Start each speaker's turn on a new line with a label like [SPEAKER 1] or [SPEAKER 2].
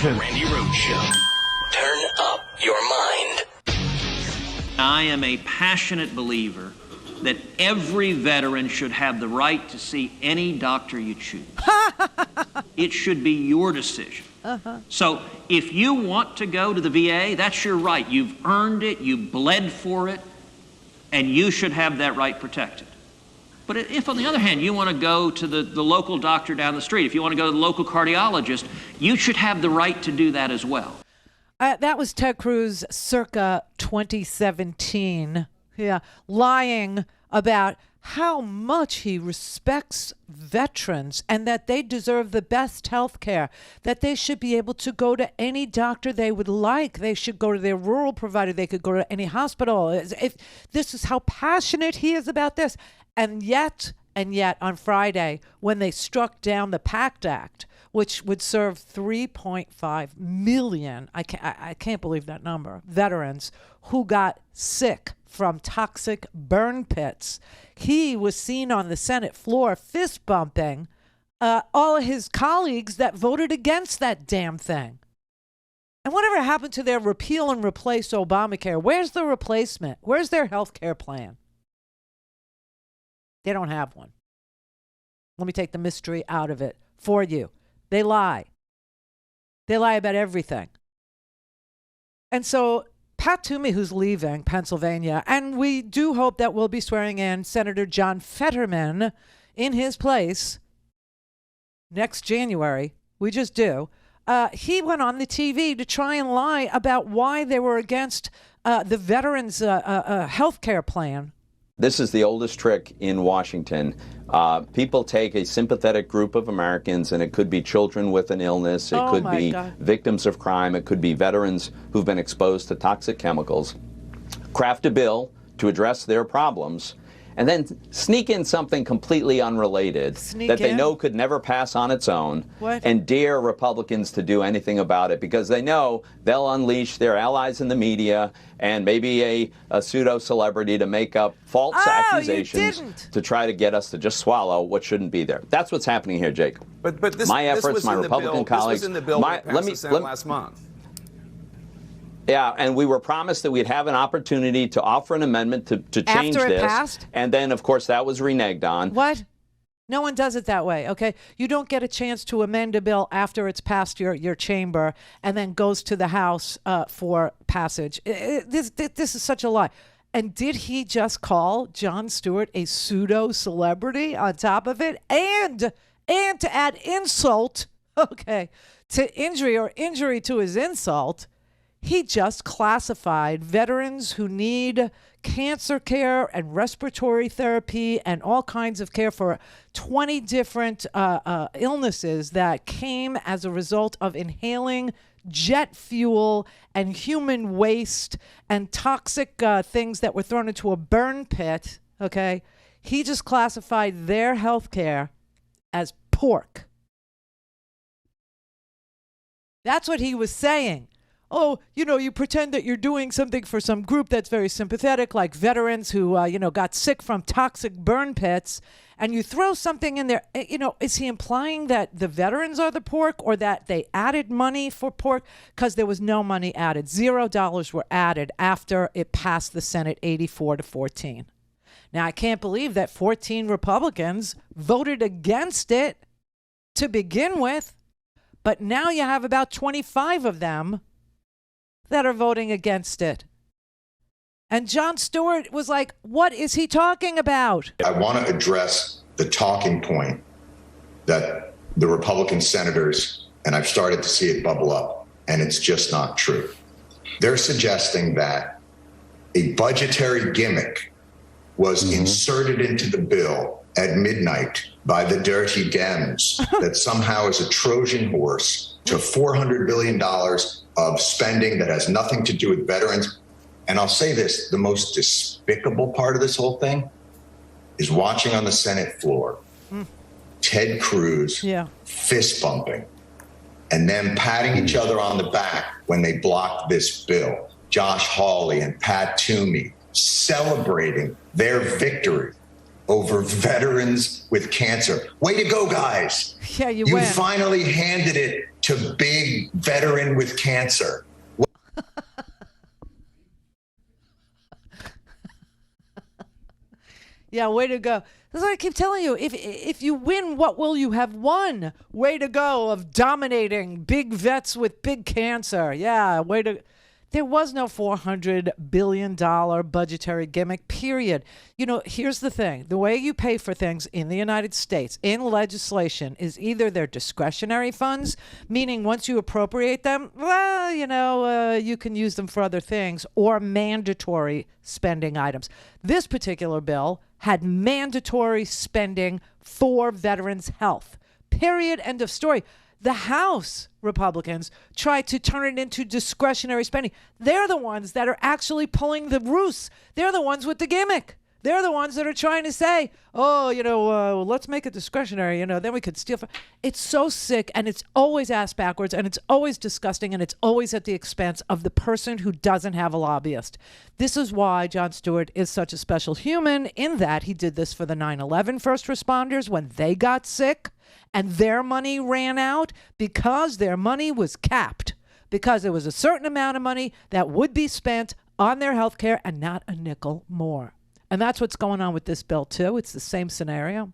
[SPEAKER 1] The Randi Rhodes Show. Turn up your mind.
[SPEAKER 2] I am a passionate believer that every veteran should have the right to see any doctor you choose. It should be your decision. So if you want to go to the VA, that's your right. You've earned it, you bled for it, and you should have that right protected. But if, on the other hand, you want to go to the local doctor down the street, if you want to go to the local cardiologist, you should have the right to do that as well.
[SPEAKER 3] That was Ted Cruz circa 2017, lying about how much he respects veterans and that they deserve the best health care, that they should be able to go to any doctor they would like. They should go to their rural provider. They could go to any hospital. If this is how passionate he is about this. And yet, on Friday, when they struck down the Pact Act, which would serve 3.5 million, I can't believe that number, veterans who got sick from toxic burn pits, he was seen on the Senate floor fist bumping all of his colleagues that voted against that damn thing. And whatever happened to their repeal and replace Obamacare? Where's the replacement? Where's their health care plan? They don't have one. Let me take the mystery out of it for you. They lie. They lie about everything. And so Pat Toomey, who's leaving Pennsylvania, and we do hope that we'll be swearing in Senator John Fetterman in his place next January. We just do. He went on the TV to try and lie about why they were against the veterans' health care plan.
[SPEAKER 4] This is the oldest trick in Washington. People take a sympathetic group of Americans, and it could be children with an illness, it could be victims of crime, it could be veterans who've been exposed to toxic chemicals, craft a bill to address their problems, and then sneak in something completely unrelated they know could never pass on its own, and dare Republicans to do anything about it, because they know they'll unleash their allies in the media and maybe a pseudo-celebrity to make up false accusations to try to get us to just swallow what shouldn't be there. That's what's happening here, Jake.
[SPEAKER 5] But this,
[SPEAKER 4] my efforts, my Republican colleagues.
[SPEAKER 5] This was in the bill that passed the Senate last month.
[SPEAKER 4] Yeah, and we were promised that we'd have an opportunity to offer an amendment to change
[SPEAKER 3] After it
[SPEAKER 4] this.
[SPEAKER 3] passed?
[SPEAKER 4] And then, of course, that was reneged on.
[SPEAKER 3] What? No one does it that way, okay? You don't get a chance to amend a bill after it's passed your chamber and then goes to the House for passage. This is such a lie. And did he just call Jon Stewart a pseudo-celebrity on top of it? And to add insult, to injury to his insult, he just classified veterans who need cancer care and respiratory therapy and all kinds of care for 20 different illnesses that came as a result of inhaling jet fuel and human waste and toxic things that were thrown into a burn pit, okay? He just classified their health care as pork. That's what he was saying. Oh, you pretend that you're doing something for some group that's very sympathetic, like veterans who, got sick from toxic burn pits, and you throw something in there. Is he implying that the veterans are the pork or that they added money for pork? Because there was no money added. $0 were added after it passed the Senate 84-14. Now, I can't believe that 14 Republicans voted against it to begin with, but now you have about 25 of them that are voting against it. And Jon Stewart was like, what is he talking about?
[SPEAKER 6] I want to address the talking point that the Republican senators, and I've started to see it bubble up, and it's just not true. They're suggesting that a budgetary gimmick was inserted into the bill at midnight by the dirty Dems that somehow is a Trojan horse to $400 billion of spending that has nothing to do with veterans. And I'll say this, the most despicable part of this whole thing is watching on the Senate floor, Ted Cruz fist bumping and then patting each other on the back when they blocked this bill. Josh Hawley and Pat Toomey celebrating their victory over veterans with cancer. Way to go, guys.
[SPEAKER 3] Yeah, you
[SPEAKER 6] win.
[SPEAKER 3] win.
[SPEAKER 6] Finally handed it to big veteran with cancer.
[SPEAKER 3] Yeah, way to go. That's what I keep telling you. If you win, what will you have won? Way to go of dominating big vets with big cancer. Yeah, way to... There was no $400 billion budgetary gimmick, period. You know, here's the thing. The way you pay for things in the United States, in legislation, is either they're discretionary funds, meaning once you appropriate them, well, you can use them for other things, or mandatory spending items. This particular bill had mandatory spending for veterans' health. Period. End of story. The House Republicans tried to turn it into discretionary spending. They're the ones that are actually pulling the roost. They're the ones with the gimmick. They're the ones that are trying to say, let's make it discretionary, then we could steal. It's so sick, and it's always ass backwards, and it's always disgusting, and it's always at the expense of the person who doesn't have a lobbyist. This is why Jon Stewart is such a special human, in that he did this for the 9/11 first responders when they got sick and their money ran out, because their money was capped, because there was a certain amount of money that would be spent on their health care and not a nickel more. And that's what's going on with this bill, too. It's the same scenario.